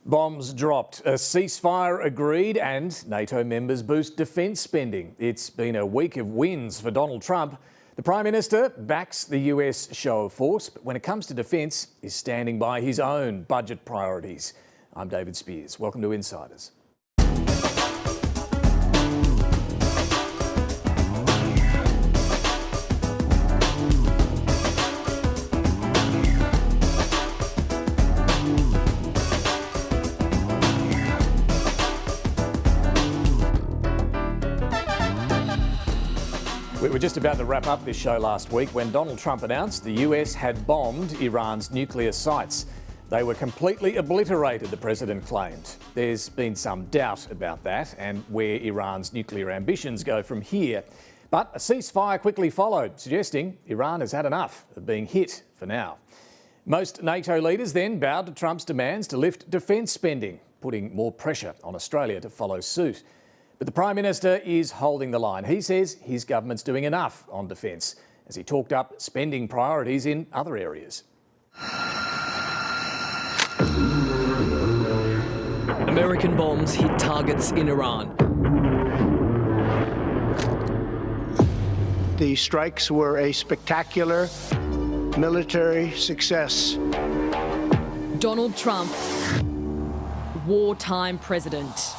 Bombs dropped, a ceasefire agreed and NATO members boost defence spending. It's been a week of wins for Donald Trump. The Prime Minister backs the US show of force, but when it comes to defence, is standing by his own budget priorities. I'm David Speers. Welcome to Insiders. We were just about to wrap up this show last week when Donald Trump announced the US had bombed Iran's nuclear sites. They were completely obliterated, the president claimed. There's been some doubt about that and where Iran's nuclear ambitions go from here. But a ceasefire quickly followed, suggesting Iran has had enough of being hit for now. Most NATO leaders then bowed to Trump's demands to lift defence spending, putting more pressure on Australia to follow suit. But the Prime Minister is holding the line. He says his government's doing enough on defence as he talked up spending priorities in other areas. American bombs hit targets in Iran. The strikes were a spectacular military success. Donald Trump, wartime president.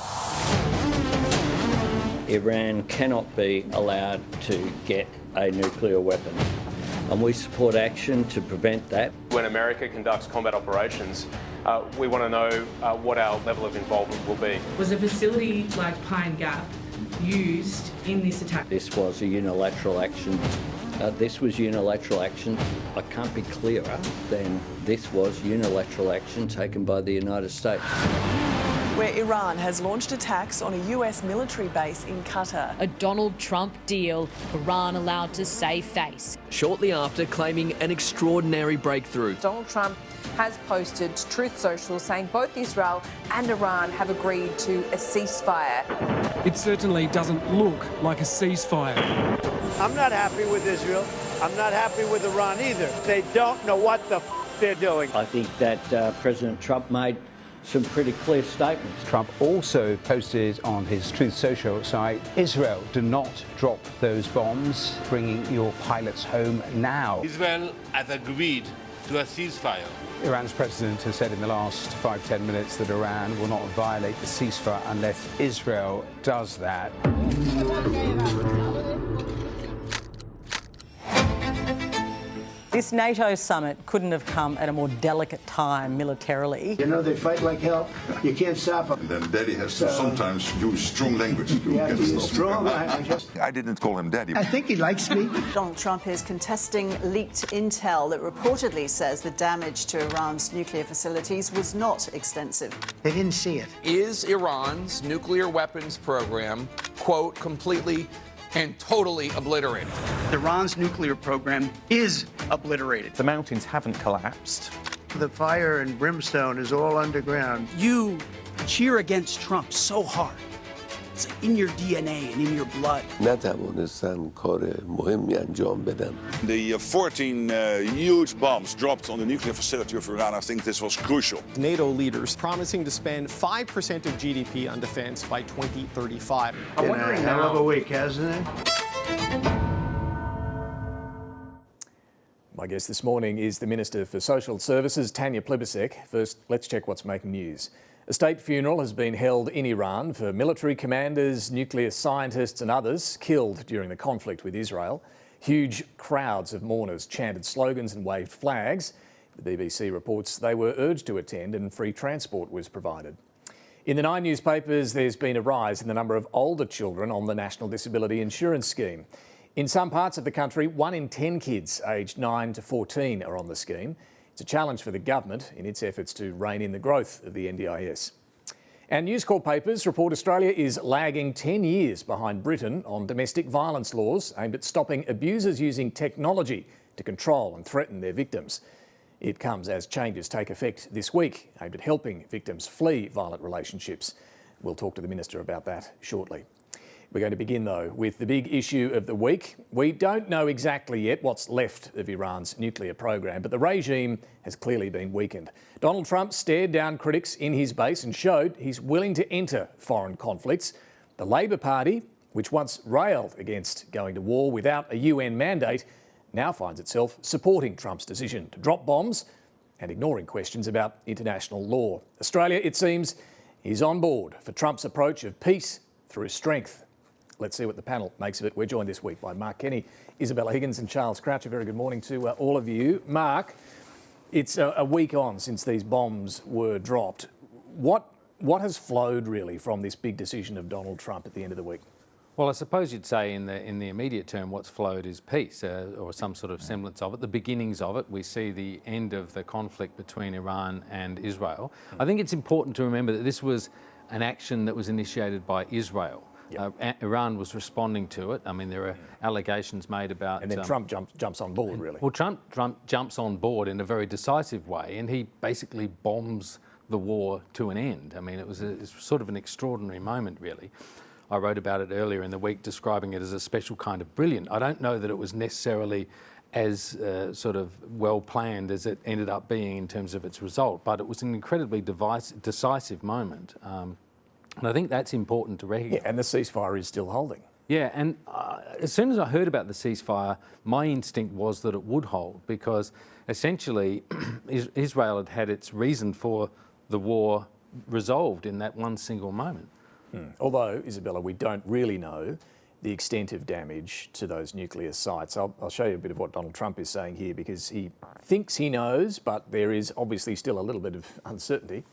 Iran cannot be allowed to get a nuclear weapon, and we support action to prevent that. When America conducts combat operations, we want to know what our level of involvement will be. Was a facility like Pine Gap used in this attack? This was a unilateral action. This was unilateral action. I can't be clearer than this was unilateral action taken by the United States. Where Iran has launched attacks on a US military base in Qatar. A Donald Trump deal, Iran allowed to save face. Shortly after claiming an extraordinary breakthrough. Donald Trump has posted to Truth Social saying both Israel and Iran have agreed to a ceasefire. It certainly doesn't look like a ceasefire. I'm not happy with Israel. I'm not happy with Iran either. They don't know what the they're doing. I think that President Trump made some pretty clear statements. Trump also posted on his Truth Social site, Israel, do not drop those bombs, bringing your pilots home now. Israel has agreed to a ceasefire. Iran's president has said in the last 5-10 minutes that Iran will not violate the ceasefire unless Israel does that. This NATO summit couldn't have come at a more delicate time militarily. You know, they fight like hell. You can't stop them. And then Daddy has to sometimes use strong language to get to strong language. I didn't call him Daddy. I think he likes me. Donald Trump is contesting leaked intel that reportedly says the damage to Iran's nuclear facilities was not extensive. They didn't see it. Is Iran's nuclear weapons program, quote, completely and totally obliterated? Iran's nuclear program is obliterated. The mountains haven't collapsed. The fire and brimstone is all underground. You cheer against Trump so hard. It's in your DNA and in your blood. The 14 huge bombs dropped on the nuclear facility of Iran, I think this was crucial. NATO leaders promising to spend 5% of GDP on defense by 2035. I'm wondering hell of a week, hasn't it? My guest this morning is the Minister for Social Services, Tanya Plibersek. First, let's check what's making news. A state funeral has been held in Iran for military commanders, nuclear scientists and others killed during the conflict with Israel. Huge crowds of mourners chanted slogans and waved flags. The BBC reports they were urged to attend and free transport was provided. In the 9 newspapers, there's been a rise in the number of older children on the National Disability Insurance Scheme. In some parts of the country, 1 in 10 kids aged 9 to 14 are on the scheme. It's a challenge for the government in its efforts to rein in the growth of the NDIS. And News Corp papers report Australia is lagging 10 years behind Britain on domestic violence laws aimed at stopping abusers using technology to control and threaten their victims. It comes as changes take effect this week aimed at helping victims flee violent relationships. We'll talk to the Minister about that shortly. We're going to begin, though, with the big issue of the week. We don't know exactly yet what's left of Iran's nuclear program, but the regime has clearly been weakened. Donald Trump stared down critics in his base and showed he's willing to enter foreign conflicts. The Labor Party, which once railed against going to war without a UN mandate, now finds itself supporting Trump's decision to drop bombs and ignoring questions about international law. Australia, it seems, is on board for Trump's approach of peace through strength. Let's see what the panel makes of it. We're joined this week by Mark Kenny, Isabella Higgins and Charles Crouch. A very good morning to all of you. Mark, it's a week on since these bombs were dropped. What has flowed really from this big decision of Donald Trump at the end of the week? Well, I suppose you'd say in the immediate term what's flowed is peace, or some sort of semblance of it, the beginnings of it. We see the end of the conflict between Iran and Israel. I think it's important to remember that this was an action that was initiated by Israel. Yep. Iran was responding to it. I mean, there are allegations made about... And then Trump jumps on board, really. Well, Trump jumps on board in a very decisive way, and he basically bombs the war to an end. I mean, it's sort of an extraordinary moment, really. I wrote about it earlier in the week, describing it as a special kind of brilliant. I don't know that it was necessarily as sort of well planned as it ended up being in terms of its result, but it was an incredibly decisive moment. And I think that's important to recognise. Yeah, and the ceasefire is still holding. Yeah, and as soon as I heard about the ceasefire, my instinct was that it would hold, because essentially Israel had had its reason for the war resolved in that one single moment. Although, Isabella, we don't really know the extent of damage to those nuclear sites. I'll show you a bit of what Donald Trump is saying here, because he thinks he knows, but there is obviously still a little bit of uncertainty.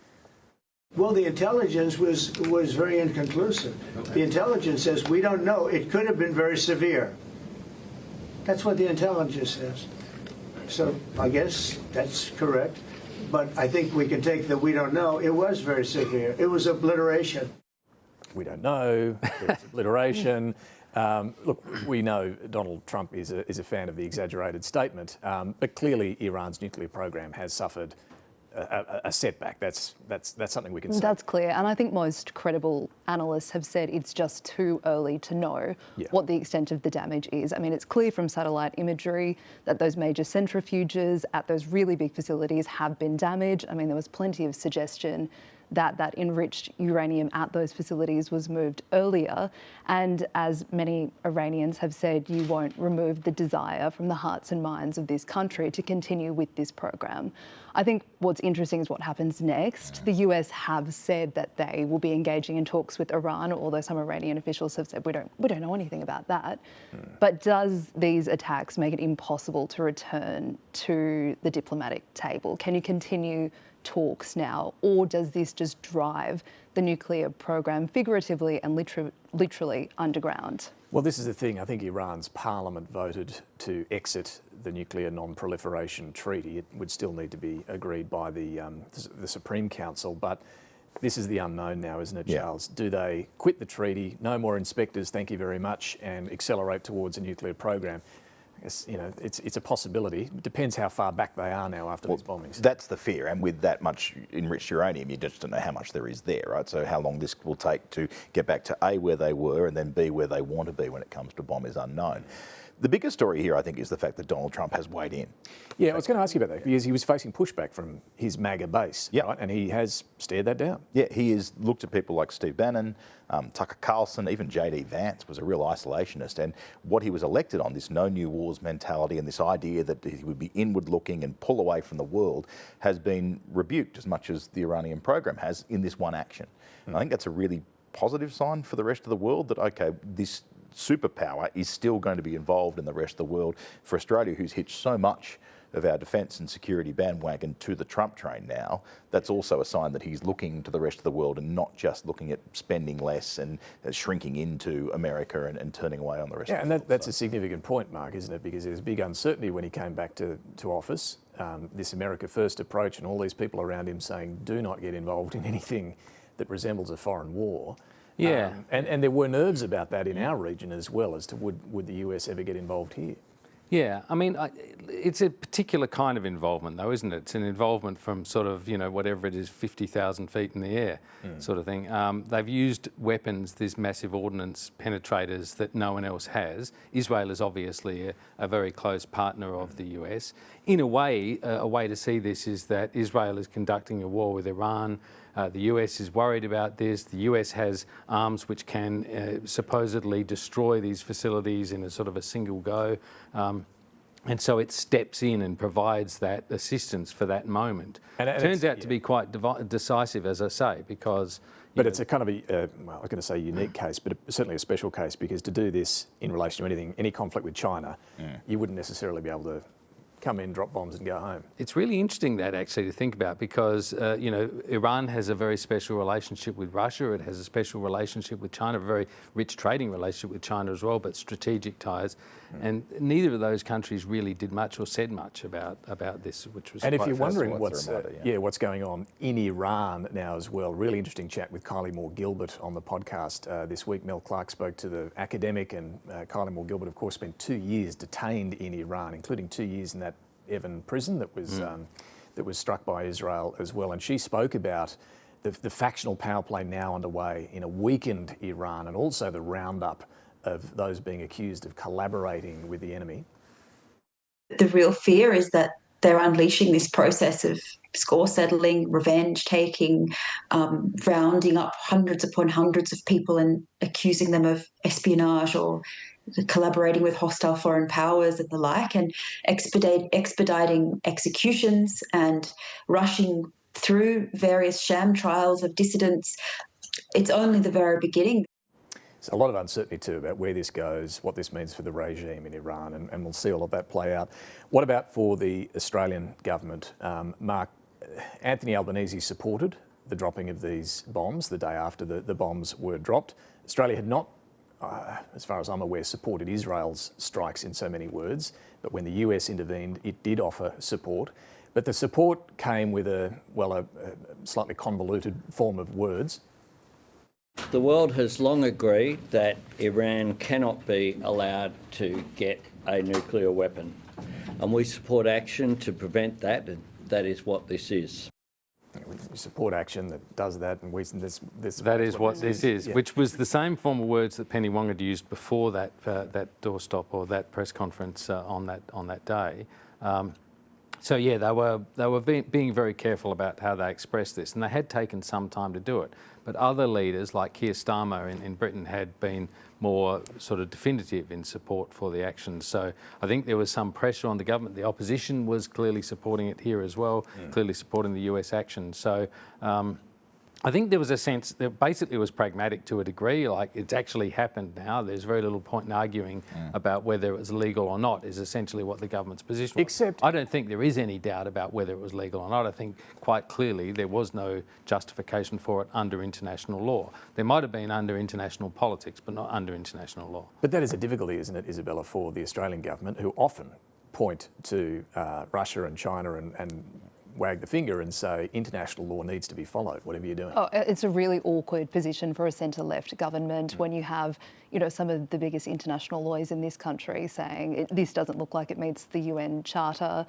Well, the intelligence was very inconclusive. The intelligence says we don't know. It could have been very severe. That's what the intelligence says. So I guess that's correct. But I think we can take that we don't know. It was very severe. It was obliteration. We don't know. There's obliteration. Look, we know Donald Trump is a fan of the exaggerated statement, but clearly Iran's nuclear program has suffered a setback. That's something we can say. That's clear, and I think most credible analysts have said it's just too early to know what the extent of the damage is. I mean, it's clear from satellite imagery that those major centrifuges at those really big facilities have been damaged. I mean, there was plenty of suggestion that enriched uranium at those facilities was moved earlier. And as many Iranians have said, you won't remove the desire from the hearts and minds of this country to continue with this program. I think what's interesting is what happens next. The US have said that they will be engaging in talks with Iran, although some Iranian officials have said we don't know anything about that. But does these attacks make it impossible to return to the diplomatic table? Can you continue talks now, or does this just drive the nuclear program figuratively and literally underground? Well, this is the thing. I think Iran's parliament voted to exit the Nuclear Non-Proliferation Treaty. It would still need to be agreed by the Supreme Council, but this is the unknown now, isn't it, Charles? Do they quit the treaty, no more inspectors, thank you very much, and accelerate towards a nuclear program? You know, it's a possibility. It depends how far back they are now after these bombings. That's the fear, and with that much enriched uranium, you just don't know how much there is there, right? So how long this will take to get back to A, where they were, and then B, where they want to be when it comes to bomb is unknown. The biggest story here, I think, is the fact that Donald Trump has weighed in. Yeah, I was going to ask you about that, because he was facing pushback from his MAGA base, right? And he has stared that down. Yeah, he has looked at people like Steve Bannon, Tucker Carlson, even J.D. Vance was a real isolationist. And what he was elected on, this no new wars mentality and this idea that he would be inward-looking and pull away from the world, has been rebuked as much as the Iranian program has in this one action. I think that's a really positive sign for the rest of the world that, OK, this superpower is still going to be involved in the rest of the world. For Australia, who's hitched so much of our defence and security bandwagon to the Trump train now, that's also a sign that he's looking to the rest of the world and not just looking at spending less and shrinking into America and turning away on the rest of the world. And that's a significant point, Mark, isn't it? Because there's big uncertainty when he came back to office, this America First approach and all these people around him saying, do not get involved in anything that resembles a foreign war. Yeah. And there were nerves about that in our region as well, as to would the US ever get involved here? Yeah, I mean, it's a particular kind of involvement, though, isn't it? It's an involvement from sort of, you know, whatever it is, 50,000 feet in the air sort of thing. They've used weapons, these massive ordnance penetrators that no one else has. Israel is obviously a very close partner of the US. In a way to see this is that Israel is conducting a war with Iran. The US is worried about this. The US has arms which can supposedly destroy these facilities in a sort of a single go. And so it steps in and provides that assistance for that moment. And it turns out to be quite decisive, as I say, because... But it's a kind of a, well, I was going to say unique case, but certainly a special case, because to do this in relation to anything, any conflict with China, you wouldn't necessarily be able to come in, drop bombs and go home. It's really interesting that actually to think about because, you know, Iran has a very special relationship with Russia. It has a special relationship with China, a very rich trading relationship with China as well, but strategic ties. And neither of those countries really did much or said much about this, which was. And if you're wondering what's going on in Iran now as well, really interesting chat with Kylie Moore-Gilbert on the podcast this week. Mel Clark spoke to the academic, and Kylie Moore-Gilbert, of course, spent 2 years detained in Iran, including 2 years in that Evin prison that was struck by Israel as well. And she spoke about the factional power play now underway in a weakened Iran, and also the roundup of those being accused of collaborating with the enemy. The real fear is that they're unleashing this process of score settling, revenge taking, rounding up hundreds upon hundreds of people and accusing them of espionage or collaborating with hostile foreign powers and the like, and expediting executions and rushing through various sham trials of dissidents. It's only the very beginning. There's a lot of uncertainty too about where this goes, what this means for the regime in Iran, and we'll see all of that play out. What about for the Australian government? Mark, Anthony Albanese supported the dropping of these bombs the day after the bombs were dropped. Australia had not, as far as I'm aware, supported Israel's strikes in so many words, but when the US intervened, it did offer support. But the support came with a slightly convoluted form of words. The world has long agreed that Iran cannot be allowed to get a nuclear weapon, and we support action to prevent that, and that is what this is. We support action that does that, and that is what this is, yeah. Which was the same form of words that Penny Wong had used before that doorstop or that press conference on that day. So yeah, they were being very careful about how they expressed this, and they had taken some time to do it. But other leaders like Keir Starmer in Britain had been more sort of definitive in support for the action. So I think there was some pressure on the government. The opposition was clearly supporting it here as well, clearly supporting the US action. So I think there was a sense that basically was pragmatic to a degree, like it's actually happened now. There's very little point in arguing about whether it was legal or not, is essentially what the government's position was. Except I don't think there is any doubt about whether it was legal or not. I think quite clearly there was no justification for it under international law. There might have been under international politics, but not under international law. But that is a difficulty, isn't it, Isabella, for the Australian government, who often point to Russia and China and wag the finger and say international law needs to be followed, whatever you're doing. Oh, it's a really awkward position for a centre-left government when you have, you know, some of the biggest international lawyers in this country saying this doesn't look like it meets the UN Charter,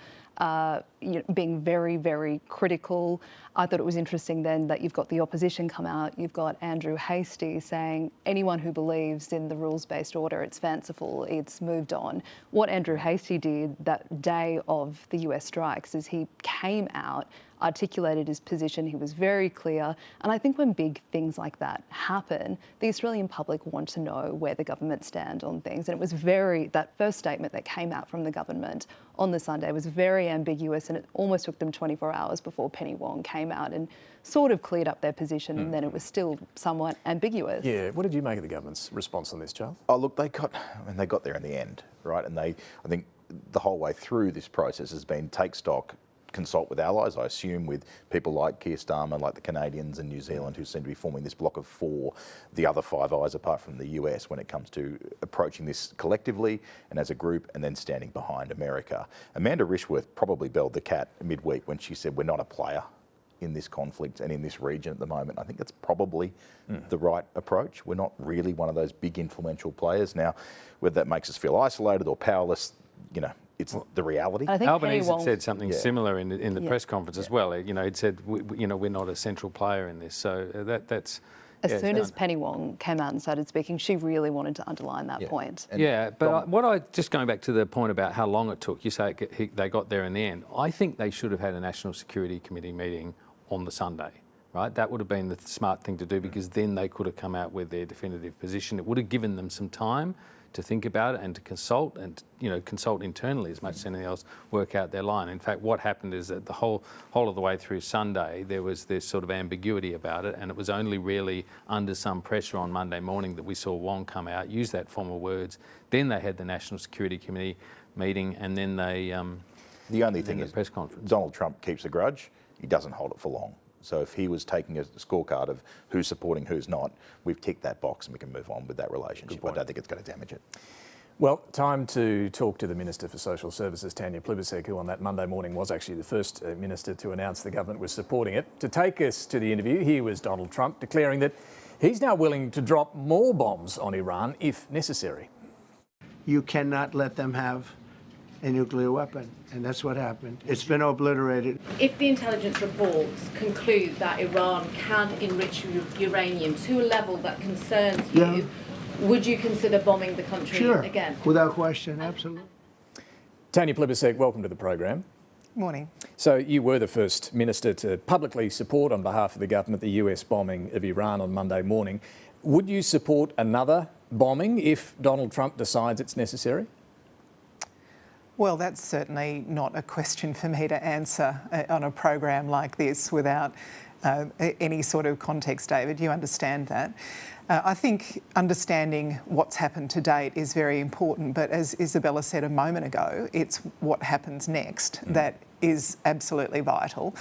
being very, very critical. I thought it was interesting then that you've got the opposition come out, you've got Andrew Hastie saying anyone who believes in the rules-based order, it's fanciful, it's moved on. What Andrew Hastie did that day of the US strikes is he came out, articulated his position, he was very clear, and I think when big things like that happen, the Australian public want to know where the government stand on things, and it was that first statement that came out from the government on the Sunday was very ambiguous, and it almost took them 24 hours before Penny Wong came out and sort of cleared up their position, and then it was still somewhat ambiguous. Yeah, what did you make of the government's response on this, Charles? Oh, look, they got there in the end, right? And I think the whole way through this process has been take stock, consult with allies, I assume with people like Keir Starmer, like the Canadians and New Zealand, who seem to be forming this block of four, the other Five Eyes apart from the US, when it comes to approaching this collectively and as a group, and then standing behind America. Amanda Rishworth probably belled the cat midweek when she said we're not a player in this conflict and in this region at the moment. I think that's probably the right approach. We're not really one of those big influential players. Now, whether that makes us feel isolated or powerless, you know, it's the reality. I think Albanese had said something similar in the Yeah. press conference as well. You know, he'd said, you know, we're not a central player in this. So that's... As soon as Penny Wong came out and started speaking, she really wanted to underline that point. Yeah, but just going back to the point about how long it took, you say they got there in the end. I think they should have had a National Security Committee meeting on the Sunday, right? That would have been the smart thing to do, because then they could have come out with their definitive position. It would have given them some time to think about it and to consult and, you know, consult internally as much as anything else, work out their line. In fact, what happened is that the whole of the way through Sunday, there was this sort of ambiguity about it, and it was only really under some pressure on Monday morning that we saw Wong come out, use that formal words. Then they had the National Security Committee meeting, and then they... the only thing the is press conference. Donald Trump keeps a grudge. He doesn't hold it for long. So if he was taking a scorecard of who's supporting, who's not, we've ticked that box and we can move on with that relationship. I don't think it's going to damage it. Well, time to talk to the Minister for Social Services, Tanya Plibersek, who on that Monday morning was actually the first minister to announce the government was supporting it. To take us to the interview, here was Donald Trump declaring that he's now willing to drop more bombs on Iran if necessary. You cannot let them have a nuclear weapon, and that's what happened. It's been obliterated. If the intelligence reports conclude that Iran can enrich uranium to a level that concerns you, would you consider bombing the country again? Without question, absolutely. Tanya Plibersek, welcome to the program. Morning. So you were the first minister to publicly support on behalf of the government the US bombing of Iran on Monday morning. Would you support another bombing if Donald Trump decides it's necessary? Well, that's certainly not a question for me to answer on a program like this without any sort of context, David. You understand that. I think understanding what's happened to date is very important, but as Isabella said a moment ago, it's what happens next that is absolutely vital.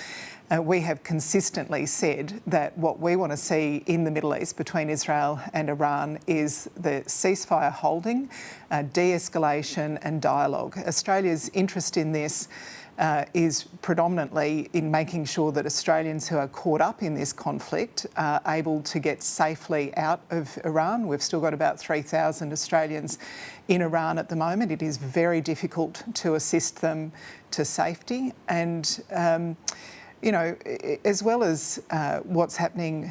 We have consistently said that what we want to see in the Middle East between Israel and Iran is the ceasefire holding, de-escalation and dialogue. Australia's interest in this is predominantly in making sure that Australians who are caught up in this conflict are able to get safely out of Iran. We've still got about 3,000 Australians in Iran at the moment. It is very difficult to assist them to safety. And you know, as well as what's happening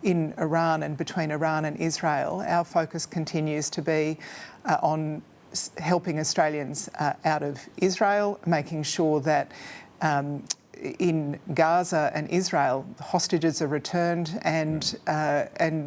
in Iran and between Iran and Israel, our focus continues to be on helping Australians out of Israel, making sure that in Gaza and Israel, hostages are returned and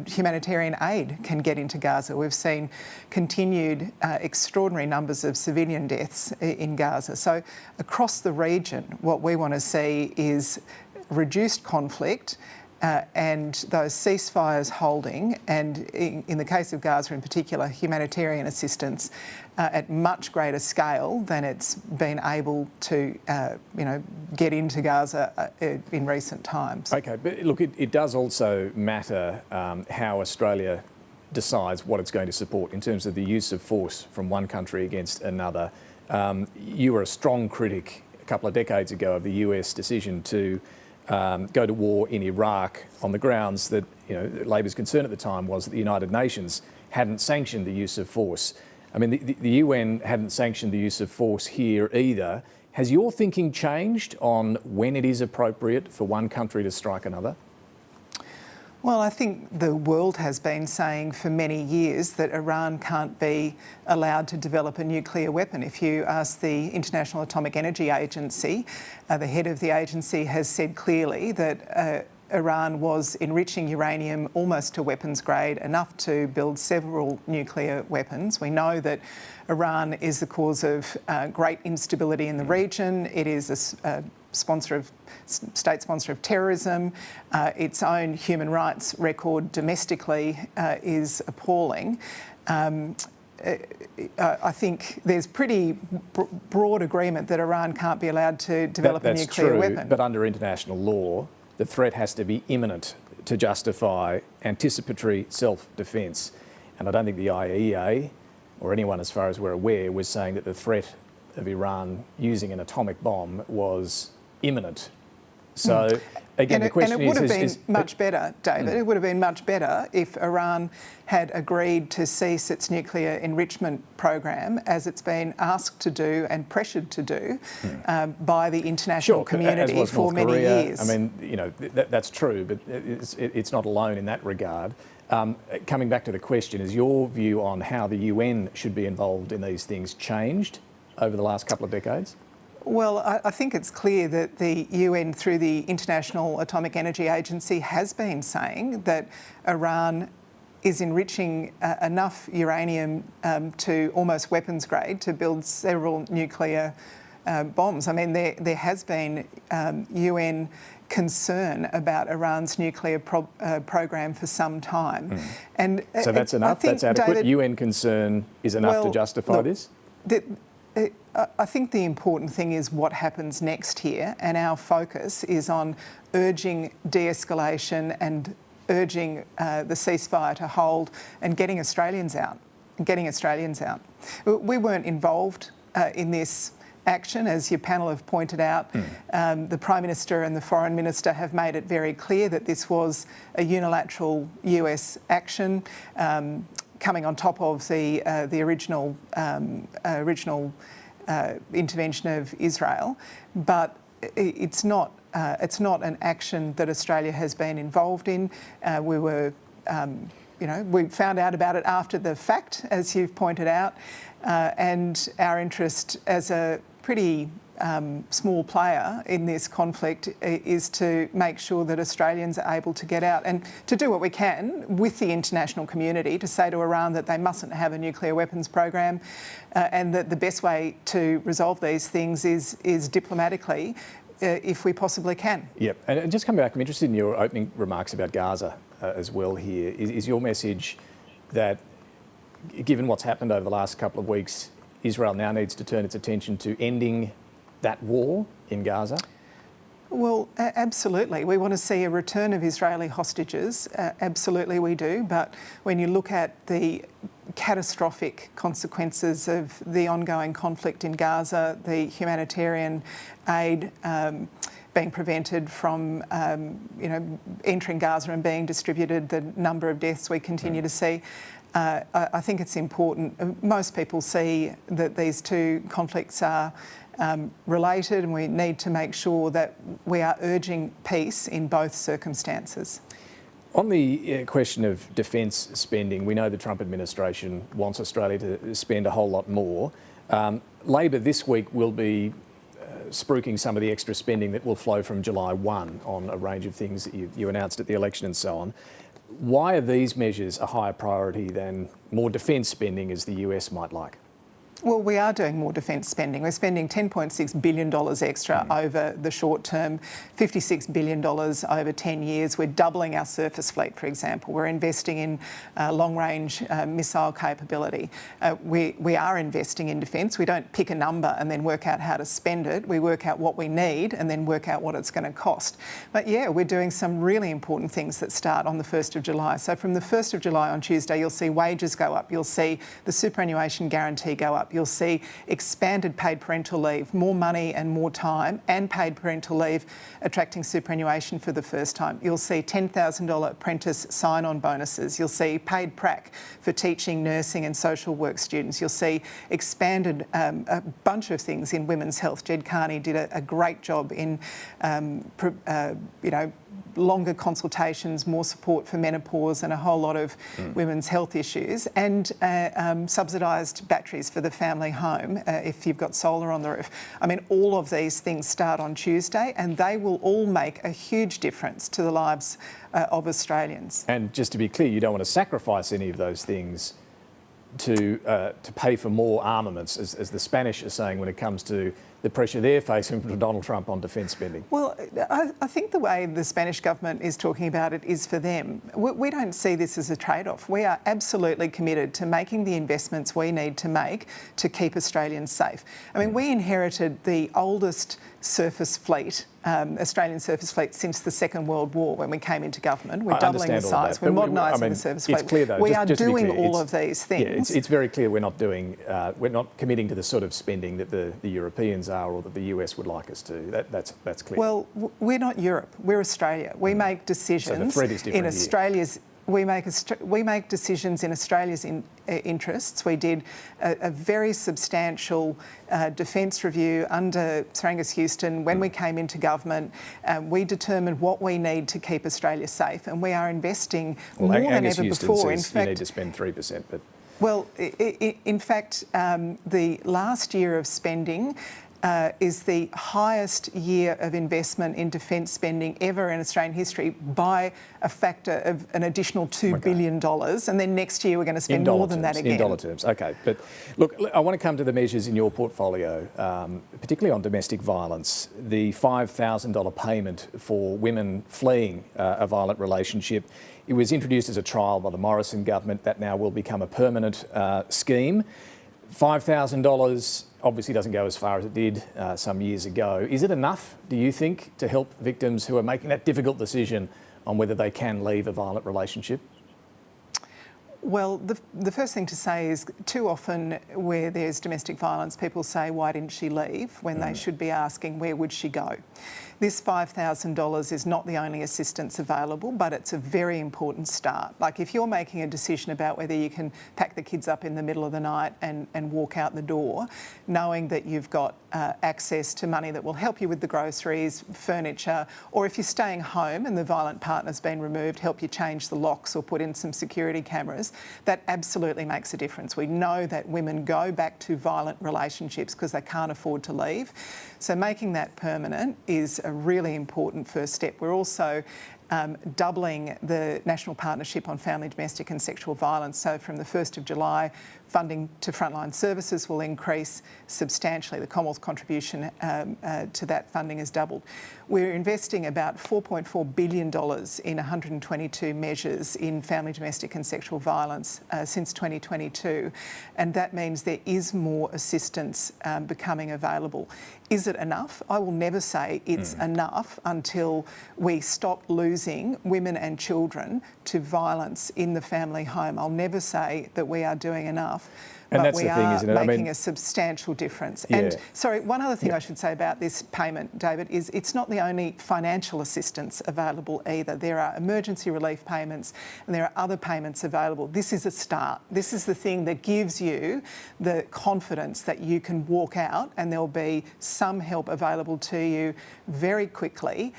humanitarian aid can get into Gaza. We've seen continued extraordinary numbers of civilian deaths in Gaza. So across the region, what we want to see is reduced conflict and those ceasefires holding, and in the case of Gaza in particular, humanitarian assistance at much greater scale than it's been able to, get into Gaza in recent times. Okay, but look, it does also matter how Australia decides what it's going to support in terms of the use of force from one country against another. You were a strong critic a couple of decades ago of the US decision to go to war in Iraq on the grounds that, Labor's concern at the time was that the United Nations hadn't sanctioned the use of force. I mean, the UN hadn't sanctioned the use of force here either. Has your thinking changed on when it is appropriate for one country to strike another? Well, I think the world has been saying for many years that Iran can't be allowed to develop a nuclear weapon. If you ask the International Atomic Energy Agency, the head of the agency has said clearly that Iran was enriching uranium almost to weapons grade, enough to build several nuclear weapons. We know that Iran is the cause of great instability in the region. It is a state sponsor of terrorism. Its own human rights record domestically is appalling. I think there's pretty broad agreement that Iran can't be allowed to develop a nuclear weapon. But under international law, the threat has to be imminent to justify anticipatory self-defence. And I don't think the IAEA, or anyone as far as we're aware, was saying that the threat of Iran using an atomic bomb was imminent So, again, the question and it would have is... been much better, David. It would have been much better if Iran had agreed to cease its nuclear enrichment program, as it's been asked to do and pressured to do by the international community for North many Korea. years. I mean, you know, that's true, but it's not alone in that regard. Coming back to the question, is your view on how the UN should be involved in these things changed over the last couple of decades? Well, I think it's clear that the UN, through the International Atomic Energy Agency, has been saying that Iran is enriching enough uranium to almost weapons grade to build several nuclear bombs. I mean, there has been UN concern about Iran's nuclear program for some time. And so that's enough? That's adequate? David, UN concern is enough to justify this? I think the important thing is what happens next here, and our focus is on urging de-escalation and urging the ceasefire to hold and getting Australians out. We weren't involved in this action, as your panel have pointed out. The Prime Minister and the Foreign Minister have made it very clear that this was a unilateral US action, coming on top of the original intervention of Israel, but it's not an action that Australia has been involved in. We were, we found out about it after the fact, as you've pointed out, and our interest as a pretty small player in this conflict is to make sure that Australians are able to get out and to do what we can with the international community to say to Iran that they mustn't have a nuclear weapons program, and that the best way to resolve these things is diplomatically, if we possibly can. Yep, and just coming back, I'm interested in your opening remarks about Gaza as well here. Is your message that, given what's happened over the last couple of weeks, Israel now needs to turn its attention to ending that war in Gaza? Well, absolutely. We want to see a return of Israeli hostages. Absolutely we do. But when you look at the catastrophic consequences of the ongoing conflict in Gaza, the humanitarian aid being prevented from entering Gaza and being distributed, the number of deaths we continue to see, I think it's important. Most people see that these two conflicts are related, and we need to make sure that we are urging peace in both circumstances. On the question of defence spending, we know the Trump administration wants Australia to spend a whole lot more. Labor this week will be spruiking some of the extra spending that will flow from July 1 on a range of things that you announced at the election and so on. Why are these measures a higher priority than more defence spending, as the US might like? Well, we are doing more defence spending. We're spending $10.6 billion extra over the short term, $56 billion over 10 years. We're doubling our surface fleet, for example. We're investing in long-range missile capability. We are investing in defence. We don't pick a number and then work out how to spend it. We work out what we need and then work out what it's going to cost. But yeah, we're doing some really important things that start on the 1st of July. So from the 1st of July on Tuesday, you'll see wages go up. You'll see the superannuation guarantee go up. You'll see expanded paid parental leave, more money and more time, and paid parental leave attracting superannuation for the first time. You'll see $10,000 apprentice sign-on bonuses. You'll see paid prac for teaching, nursing and social work students. You'll see expanded a bunch of things in women's health. Jed Carney did a great job in, longer consultations, more support for menopause and a whole lot of women's health issues, and subsidised batteries for the family home if you've got solar on the roof. I mean, all of these things start on Tuesday, and they will all make a huge difference to the lives of Australians. And just to be clear, you don't want to sacrifice any of those things to pay for more armaments, as the Spanish are saying, when it comes to the pressure they're facing from Donald Trump on defence spending? Well, I think the way the Spanish government is talking about it is for them. We don't see this as a trade-off. We are absolutely committed to making the investments we need to make to keep Australians safe. I mean, we inherited the oldest surface fleet, Australian surface fleet, since the Second World War when we came into government. We're doubling the size, we're modernising the surface fleet. It's clear though, we are just doing all of these things. Yeah, it's very clear we're not committing to the sort of spending that the Europeans are or that the US would like us to. That's clear. Well, we're not Europe. We're Australia. We make decisions so the threat is different in Australia's. We make decisions in Australia's interests. We did a very substantial defence review under Sir Angus Houston when we came into government. We determined what we need to keep Australia safe, and we are investing more than ever before. In fact, you need to spend 3%, but well, in fact, the last year of spending is the highest year of investment in defence spending ever in Australian history by a factor of an additional $2 billion. And then next year we're going to spend more than that again. In dollar terms, OK. But look, I want to come to the measures in your portfolio, particularly on domestic violence. The $5,000 payment for women fleeing a violent relationship. It was introduced as a trial by the Morrison government. That now will become a permanent scheme. $5,000 obviously doesn't go as far as it did some years ago. Is it enough, do you think, to help victims who are making that difficult decision on whether they can leave a violent relationship? Well, the first thing to say is too often where there's domestic violence, people say, why didn't she leave? When they should be asking, where would she go? This $5,000 is not the only assistance available, but it's a very important start. Like if you're making a decision about whether you can pack the kids up in the middle of the night and walk out the door, knowing that you've got access to money that will help you with the groceries, furniture, or if you're staying home and the violent partner's been removed, help you change the locks or put in some security cameras, that absolutely makes a difference. We know that women go back to violent relationships because they can't afford to leave. So making that permanent is a really important first step. We're also doubling the National Partnership on Family, Domestic and Sexual Violence. So from the 1st of July, funding to frontline services will increase substantially. The Commonwealth contribution to that funding has doubled. We're investing about $4.4 billion in 122 measures in family, domestic and sexual violence since 2022. And that means there is more assistance becoming available. Is it enough? I will never say it's enough until we stop losing women and children to violence in the family home. I'll never say that we are doing enough. And but that's we the thing, are isn't it? making a substantial difference. Yeah. And sorry, one other thing I should say about this payment, David, is it's not the only financial assistance available either. There are emergency relief payments and there are other payments available. This is a start. This is the thing that gives you the confidence that you can walk out and there'll be some help available to you very quickly.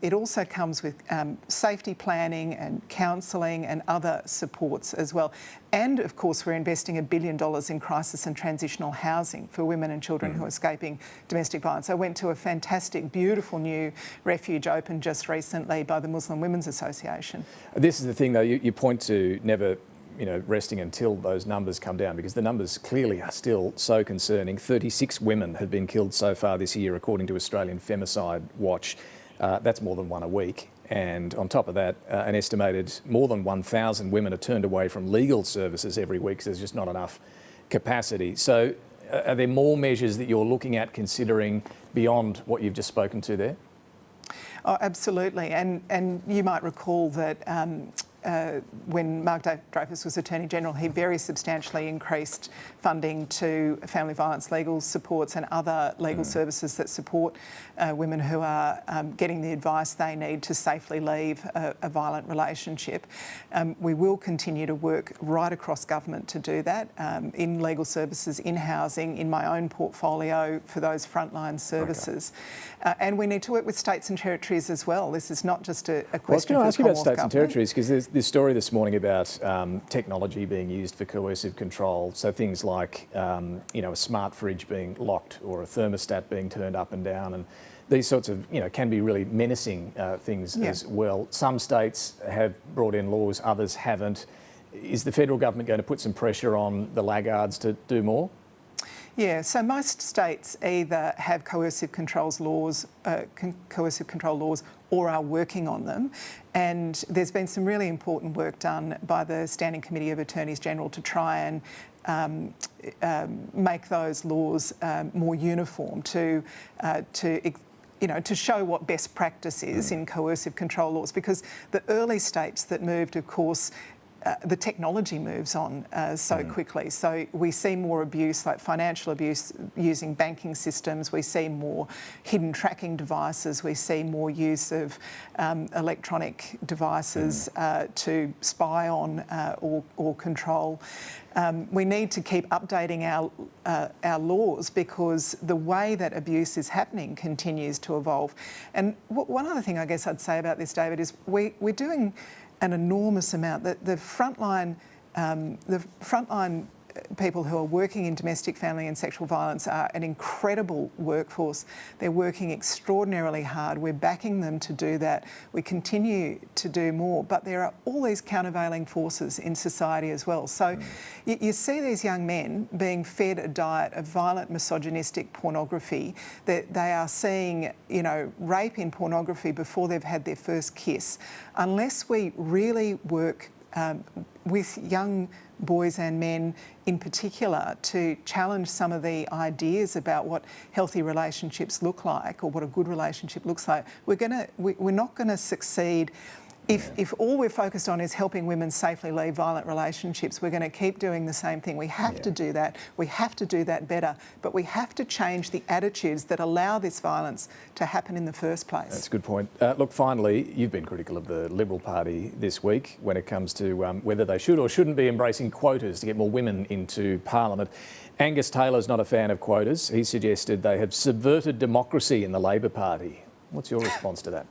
It also comes with safety planning and counselling and other supports as well. And of course, we're investing $1 billion in crisis and transitional housing for women and children who are escaping domestic violence. I went to a fantastic, beautiful new refuge opened just recently by the Muslim Women's Association. This is the thing, though, you point to never resting until those numbers come down, because the numbers clearly are still so concerning. 36 women have been killed so far this year, according to Australian Femicide Watch. That's more than one a week. And on top of that, an estimated more than 1,000 women are turned away from legal services every week because there's just not enough capacity. So are there more measures that you're looking at considering beyond what you've just spoken to there? Oh, absolutely. And you might recall that when Mark Dreyfus was Attorney General, he very substantially increased funding to family violence legal supports and other legal services that support women who are getting the advice they need to safely leave a violent relationship. We will continue to work right across government to do that, in legal services, in housing, in my own portfolio for those frontline services. Okay. And we need to work with states and territories as well. This is not just a question for the Commonwealth government. I was going to ask you about states and territories, because there's this story this morning about technology being used for coercive control. So things like, a smart fridge being locked or a thermostat being turned up and down, and these sorts of, can be really menacing things as well. Some states have brought in laws, others haven't. Is the federal government going to put some pressure on the laggards to do more? Yeah, so most states either have coercive control laws or are working on them. And there's been some really important work done by the Standing Committee of Attorneys General to try and make those laws more uniform, to show what best practice is in coercive control laws, because the early states that moved, of course, the technology moves on so quickly. So we see more abuse, like financial abuse using banking systems. We see more hidden tracking devices. We see more use of electronic devices to spy on or control. We need to keep updating our laws because the way that abuse is happening continues to evolve. And one other thing I guess I'd say about this, David, is we're doing an enormous amount. The frontline people who are working in domestic, family and sexual violence are an incredible workforce. They're working extraordinarily hard. We're backing them to do that. We continue to do more, but there are all these countervailing forces in society as well. So you see these young men being fed a diet of violent, misogynistic pornography, that they are seeing, you know, rape in pornography before they've had their first kiss. Unless we really work with young boys and men in particular to challenge some of the ideas about what healthy relationships look like or what a good relationship looks like, we're not going to succeed. If all we're focused on is helping women safely leave violent relationships, we're going to keep doing the same thing. We have to do that. We have to do that better. But we have to change the attitudes that allow this violence to happen in the first place. That's a good point. Look, finally, you've been critical of the Liberal Party this week when it comes to whether they should or shouldn't be embracing quotas to get more women into Parliament. Angus Taylor's not a fan of quotas. He suggested they have subverted democracy in the Labor Party. What's your response to that?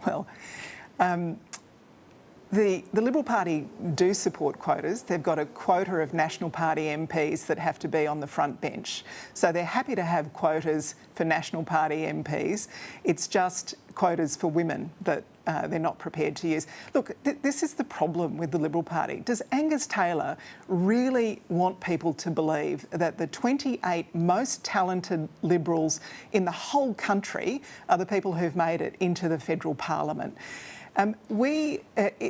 Well, the Liberal Party do support quotas. They've got a quota of National Party MPs that have to be on the front bench. So they're happy to have quotas for National Party MPs. It's just quotas for women that they're not prepared to use. Look, this is the problem with the Liberal Party. Does Angus Taylor really want people to believe that the 28 most talented Liberals in the whole country are the people who've made it into the federal parliament? The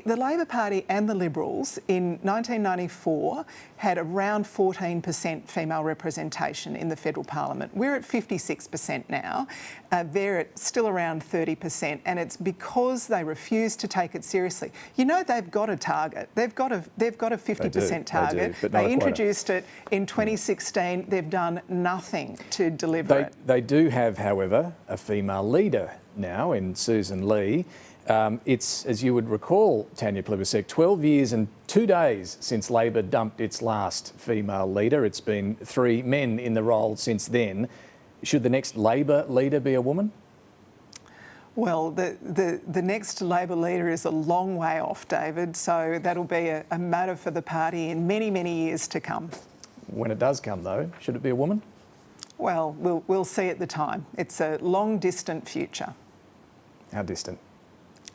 Labor Party and the Liberals in 1994 had around 14% female representation in the federal parliament. We're at 56% now. They're at still around 30%, and it's because they refuse to take it seriously. You know, they've got a target. They've got a 50% target. They introduced it in 2016. They've done nothing to deliver it. They do have, however, a female leader now in Sussan Ley. It's, as you would recall, Tanya Plibersek, 12 years and 2 days since Labor dumped its last female leader. It's been 3 men in the role since then. Should the next Labor leader be a woman? Well, the next Labor leader is a long way off, David, so that'll be a matter for the party in many, many years to come. When it does come, though, should it be a woman? Well, we'll see at the time. It's a long, distant future. How distant?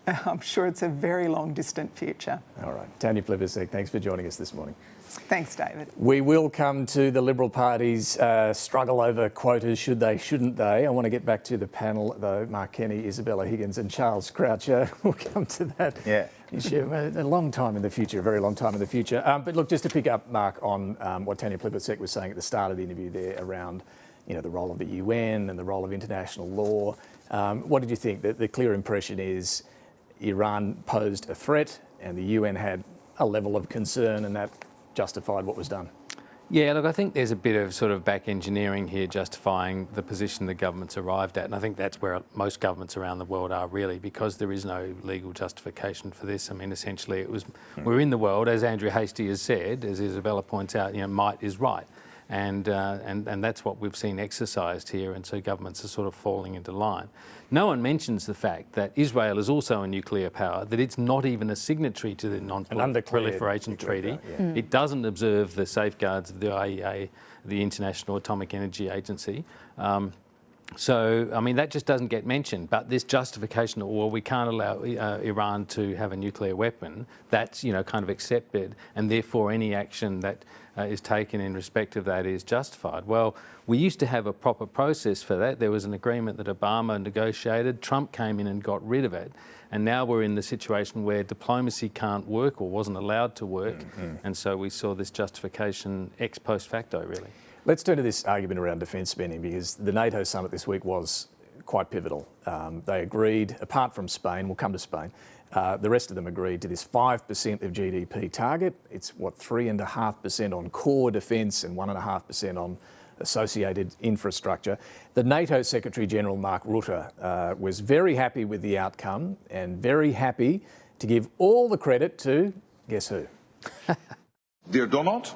I'm sure it's a very long, distant future. All right. Tanya Plibersek, thanks for joining us this morning. Thanks, David. We will come to the Liberal Party's struggle over quotas, should they, shouldn't they. I want to get back to the panel, though. Mark Kenny, Isabella Higgins and Charles Croucher. We'll come to that issue a long time in the future, a very long time in the future. But look, just to pick up, Mark, on what Tanya Plibersek was saying at the start of the interview there around, you know, the role of the UN and the role of international law. What did you think? The clear impression is Iran posed a threat and the UN had a level of concern and that justified what was done. Yeah, look, I think there's a bit of sort of back engineering here justifying the position the government's arrived at, and I think that's where most governments around the world are really, because there is no legal justification for this. I mean, essentially it was, we're in the world, as Andrew Hastie has said, as Isabella points out, you know, might is right. And that's what we've seen exercised here, and so governments are sort of falling into line. No one mentions the fact that Israel is also a nuclear power, that it's not even a signatory to the Non-Proliferation Treaty. It doesn't observe the safeguards of the IAEA, the International Atomic Energy Agency. So, I mean, that just doesn't get mentioned. But this justification, well, we can't allow Iran to have a nuclear weapon, that's, you know, kind of accepted, and therefore any action that is taken in respect of that is justified. Well, we used to have a proper process for that. There was an agreement that Obama negotiated. Trump came in and got rid of it. And now we're in the situation where diplomacy can't work or wasn't allowed to work. And so we saw this justification ex post facto, really. Let's turn to this argument around defence spending, because the NATO summit this week was quite pivotal. They agreed, apart from Spain, we'll come to Spain, The rest of them agreed to this 5% of GDP target. It's, what, 3.5% on core defence and 1.5% on associated infrastructure. The NATO Secretary-General Mark Rutte was very happy with the outcome and very happy to give all the credit to, guess who? Dear Donald,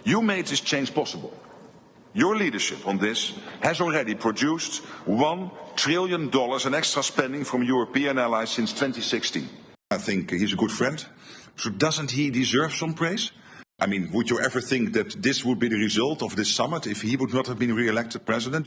you made this change possible. Your leadership on this has already produced $1 trillion in extra spending from European allies since 2016. I think he's a good friend. So doesn't he deserve some praise? I mean, would you ever think that this would be the result of this summit if he would not have been re-elected president?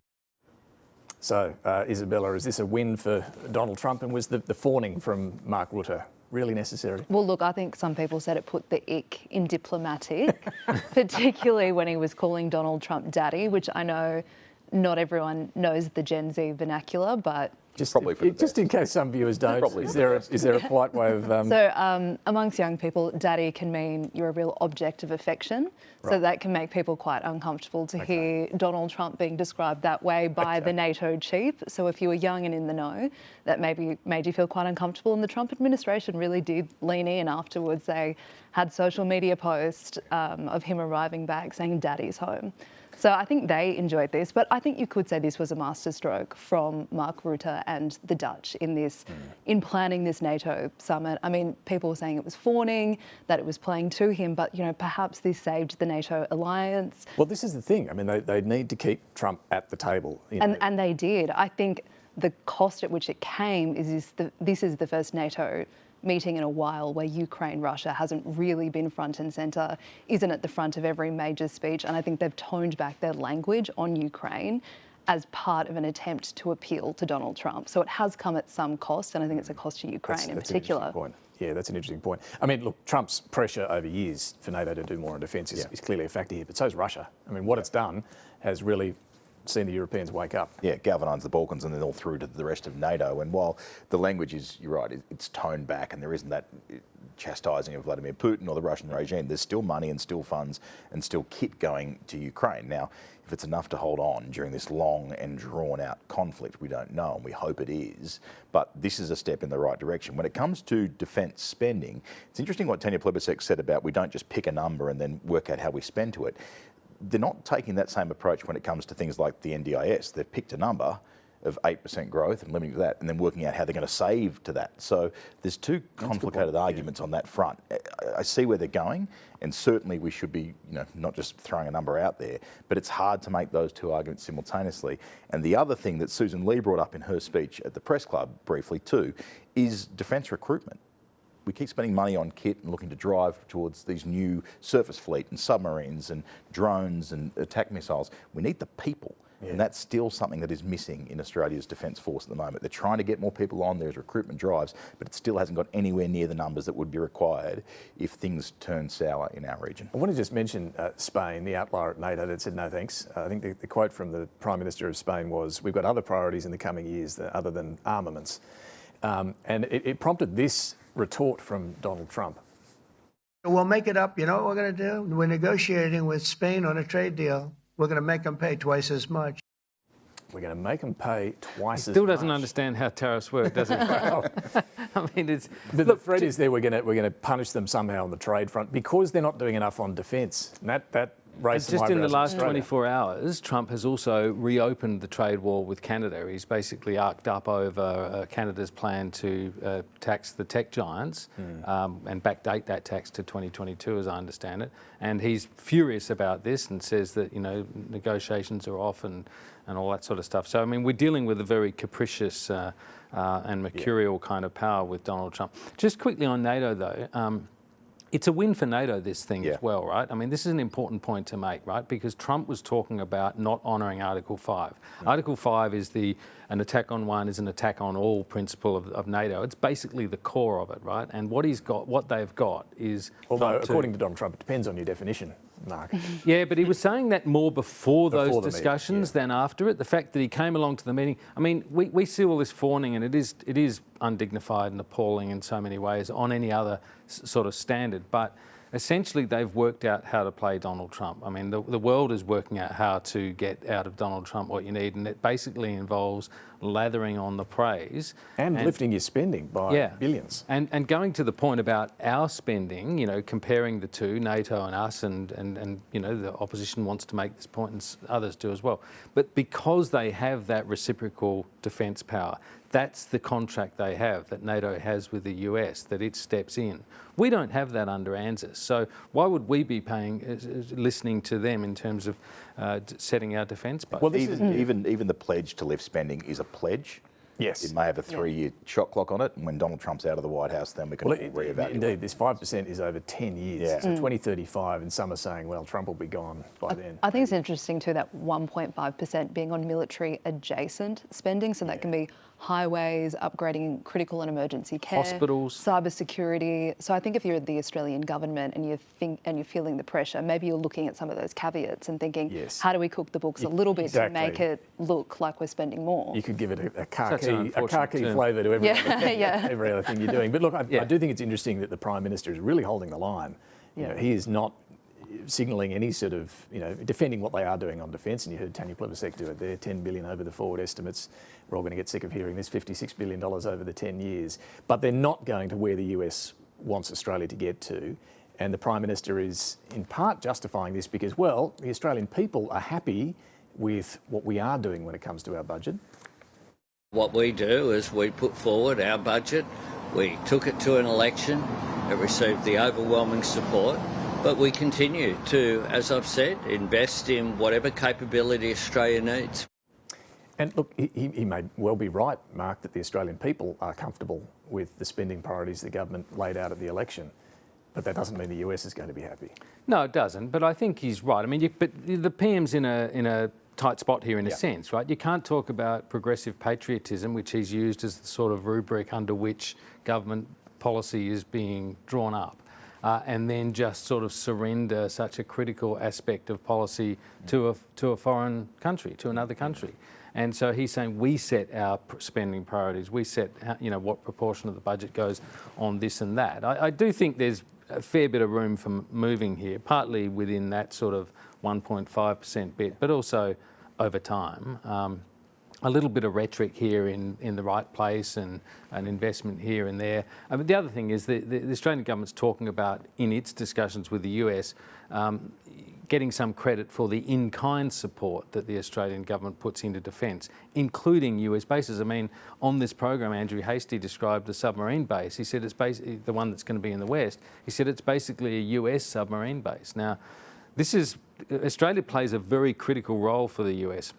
So, Isabella, is this a win for Donald Trump, and was the fawning from Mark Rutte really necessary? Well, look, I think some people said it put the ick in diplomatic, particularly when he was calling Donald Trump daddy, which I know not everyone knows the Gen Z vernacular, but just in case some viewers don't, is there a polite way of... So amongst young people, daddy can mean you're a real object of affection. Right. So that can make people quite uncomfortable to hear Donald Trump being described that way by the NATO chief. So if you were young and in the know, that maybe made you feel quite uncomfortable. And the Trump administration really did lean in afterwards. They had social media posts of him arriving back saying daddy's home. So I think they enjoyed this, but I think you could say this was a masterstroke from Mark Rutte and the Dutch in this, in planning this NATO summit. I mean, people were saying it was fawning, that it was playing to him, but, you know, perhaps this saved the NATO alliance. Well, this is the thing. I mean, they need to keep Trump at the table. You know. And they did. I think the cost at which it came is this is the first NATO meeting in a while where Ukraine-Russia hasn't really been front and centre, isn't at the front of every major speech. And I think they've toned back their language on Ukraine as part of an attempt to appeal to Donald Trump. So it has come at some cost, and I think it's a cost to Ukraine in particular. An interesting point. Yeah, that's an interesting point. I mean, look, Trump's pressure over years for NATO to do more on defence is clearly a factor here, but so is Russia. I mean, what it's done has really seen the Europeans wake up. Yeah, galvanised the Balkans and then all through to the rest of NATO. And while the language is, you're right, it's toned back and there isn't that chastising of Vladimir Putin or the Russian regime, there's still money and still funds and still kit going to Ukraine. Now, if it's enough to hold on during this long and drawn-out conflict, we don't know, and we hope it is. But this is a step in the right direction. When it comes to defence spending, it's interesting what Tanya Plibersek said about we don't just pick a number and then work out how we spend to it. They're not taking that same approach when it comes to things like the NDIS. They've picked a number of 8% growth and limiting to that, and then working out how they're going to save to that. So there's two complicated arguments on that front. I see where they're going, and certainly we should be, you know, not just throwing a number out there, but it's hard to make those two arguments simultaneously. And the other thing that Sussan Ley brought up in her speech at the press club briefly too is defence recruitment. We keep spending money on kit and looking to drive towards these new surface fleet and submarines and drones and attack missiles. We need the people. Yeah. And that's still something that is missing in Australia's Defence Force at the moment. They're trying to get more people on, there's recruitment drives, but it still hasn't got anywhere near the numbers that would be required if things turn sour in our region. I want to just mention Spain, the outlier at NATO that said no thanks. I think the quote from the Prime Minister of Spain was, we've got other priorities in the coming years other than armaments. And it prompted this retort from Donald Trump. We'll make it up. You know what we're going to do? We're negotiating with Spain on a trade deal. We're going to make them pay twice as much. We're going to make them pay twice as much. Still doesn't understand how tariffs work, does it? I mean, it's... The threat is there we're going to punish them somehow on the trade front because they're not doing enough on defence. And that raised just in the last 24 hours, Trump has also reopened the trade war with Canada. He's basically arced up over Canada's plan to tax the tech giants and backdate that tax to 2022, as I understand it. And he's furious about this and says that, you know, negotiations are off and all that sort of stuff. So, I mean, we're dealing with a very capricious and mercurial kind of power with Donald Trump. Just quickly on NATO, though. It's a win for NATO, this thing as well, right? I mean, this is an important point to make, right? Because Trump was talking about not honouring Article 5. Article 5 is an attack on one is an attack on all principle of NATO. It's basically the core of it, right? And what they've got is... Although, according to Donald Trump, it depends on your definition, Mark. Yeah, but he was saying that more before those discussions than after it. The fact that he came along to the meeting, I mean, we see all this fawning, and it is undignified and appalling in so many ways on any other sort of standard. But essentially they've worked out how to play Donald Trump. I mean, the world is working out how to get out of Donald Trump what you need, and it basically involves lathering on the praise. And lifting your spending by billions. And going to the point about our spending, you know, comparing the two, NATO and us, and you know, the opposition wants to make this point and others do as well. But because they have that reciprocal defence power, that's the contract they have, that NATO has with the US, that it steps in. We don't have that under ANZUS, so why would we be listening to them in terms of setting our defence budget? Well, even the pledge to lift spending is a pledge. Yes. It may have a 3-year shot clock on it, and when Donald Trump's out of the White House, then we can reevaluate. Indeed, this 5% is over 10 years, so 2035, and some are saying, well, Trump will be gone by then. I think it's interesting too, that 1.5% being on military adjacent spending, so that can be highways, upgrading critical and emergency care, hospitals, cyber security. So I think if you're the Australian government and you're feeling the pressure, maybe you're looking at some of those caveats and thinking, how do we cook the books a little bit to make it look like we're spending more? You could give it a khaki flavour to every other thing you're doing. But look, I do think it's interesting that the Prime Minister is really holding the line. You know, he is not signalling any sort of, you know, defending what they are doing on defence, and you heard Tanya Plibersek do it there, 10 billion over the forward estimates. We're all going to get sick of hearing this, $56 billion over the 10 years. But they're not going to where the US wants Australia to get to. And the Prime Minister is in part justifying this because, well, the Australian people are happy with what we are doing when it comes to our budget. What we do is we put forward our budget, we took it to an election, it received the overwhelming support, but we continue to, as I've said, invest in whatever capability Australia needs. And look, he may well be right, Mark, that the Australian people are comfortable with the spending priorities the government laid out at the election. But that doesn't mean the US is going to be happy. No, it doesn't. But I think he's right. I mean, but the PM's in a tight spot here in a sense, right? You can't talk about progressive patriotism, which he's used as the sort of rubric under which government policy is being drawn up. And then just sort of surrender such a critical aspect of policy to a foreign country, to another country. And so he's saying we set our spending priorities, we set, you know, what proportion of the budget goes on this and that. I do think there's a fair bit of room for moving here, partly within that sort of 1.5% bit, but also over time. A little bit of rhetoric here in the right place and an investment here and there. But the other thing is the Australian government's talking about, in its discussions with the US, getting some credit for the in-kind support that the Australian government puts into defence, including US bases. I mean, on this program, Andrew Hastie described the submarine base. He said it's basically the one that's going to be in the West. He said it's basically a US submarine base. Now, Australia plays a very critical role for the US.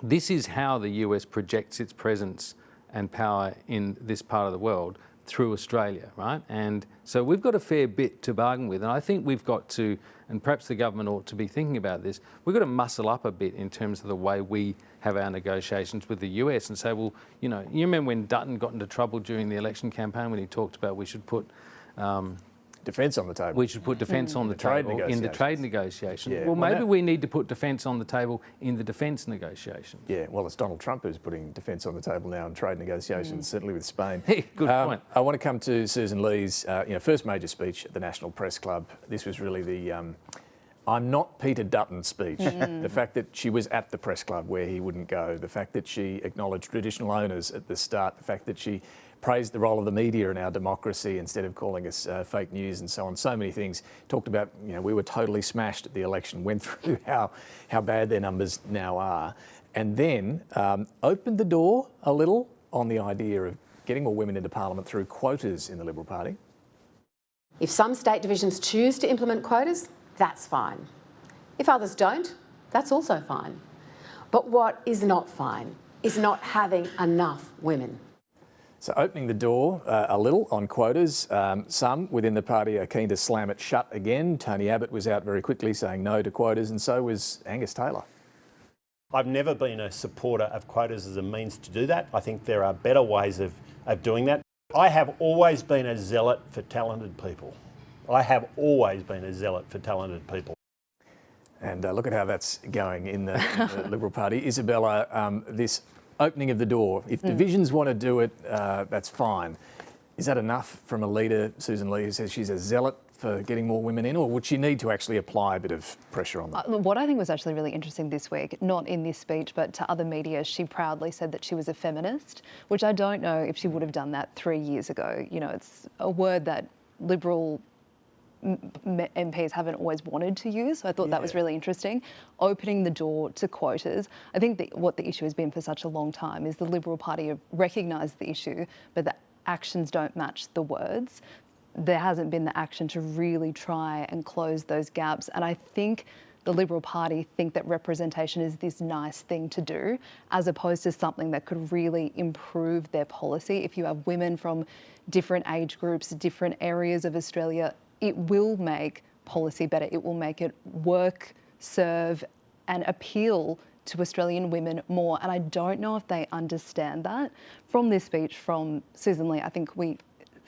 This is how the US projects its presence and power in this part of the world, through Australia, right? And so we've got a fair bit to bargain with, and I think we've got to, and perhaps the government ought to be thinking about this, we've got to muscle up a bit in terms of the way we have our negotiations with the US and say, well, you know, you remember when Dutton got into trouble during the election campaign when he talked about we should put defence on the table. We should put defence on the table in the trade negotiation. Yeah. Well, maybe we need to put defence on the table in the defence negotiation. Yeah, well, it's Donald Trump who's putting defence on the table now in trade negotiations, certainly with Spain. Good point. I want to come to Sussan Ley's first major speech at the National Press Club. This was really the I'm not Peter Dutton speech. The fact that she was at the press club where he wouldn't go, the fact that she acknowledged traditional owners at the start, the fact that she praised the role of the media in our democracy instead of calling us fake news and so on. So many things. Talked about, you know, we were totally smashed at the election, went through how bad their numbers now are, and then opened the door a little on the idea of getting more women into Parliament through quotas in the Liberal Party. If some state divisions choose to implement quotas, that's fine. If others don't, that's also fine. But what is not fine is not having enough women. So opening the door a little on quotas. Some within the party are keen to slam it shut again. Tony Abbott was out very quickly saying no to quotas, and so was Angus Taylor. I've never been a supporter of quotas as a means to do that. I think there are better ways of doing that. I have always been a zealot for talented people. I have always been a zealot for talented people. And look at how that's going in the Liberal Party. Isabella, this opening of the door, if divisions want to do it, that's fine. Is that enough from a leader, Sussan Ley, who says she's a zealot for getting more women in, or would she need to actually apply a bit of pressure on them? What I think was actually really interesting this week, not in this speech, but to other media, she proudly said that she was a feminist, which I don't know if she would have done that 3 years ago. You know, it's a word that Liberal MPs haven't always wanted to use, so I thought that was really interesting. Opening the door to quotas. I think that what the issue has been for such a long time is the Liberal Party have recognised the issue, but the actions don't match the words. There hasn't been the action to really try and close those gaps. And I think the Liberal Party think that representation is this nice thing to do, as opposed to something that could really improve their policy. If you have women from different age groups, different areas of Australia, it will make policy better. It will make it work, serve and appeal to Australian women more. And I don't know if they understand that. From this speech from Sussan Ley, I think we